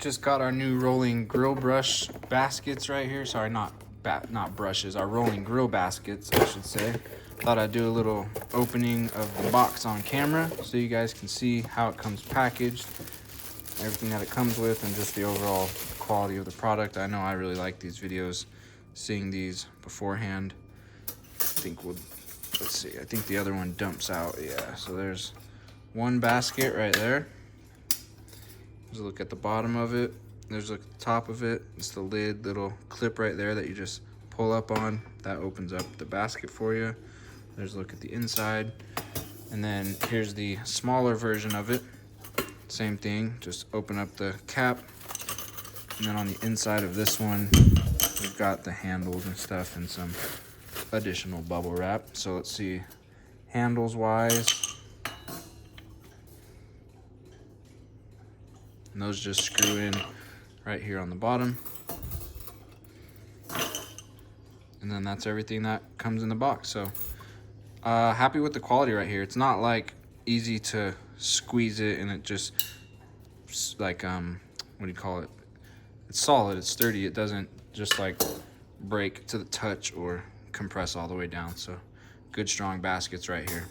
just got our new rolling grill brush baskets right here. Sorry, not brushes, our rolling grill baskets, I should say. Thought I'd do a little opening of the box on camera so you guys can see how it comes packaged, everything that it comes with, and just the overall quality of the product. I know I really like these videos, seeing these beforehand. Let's see, I think the other one dumps out. Yeah, so there's one basket right there. There's a look at the bottom of it. There's a look at the top of it. It's the lid, little clip right there that you just pull up on. That opens up the basket for you. There's a look at the inside. And then here's the smaller version of it. Same thing, just open up the cap. And then on the inside of this one, we've got the handles and stuff and some additional bubble wrap. So let's see, handles wise, and those just screw in right here on the bottom. And then that's everything that comes in the box. So happy with the quality right here. It's not like easy to squeeze it and it just like what do you call it, it's solid, it's sturdy. It doesn't just like break to the touch or compress all the way down. So good strong baskets right here.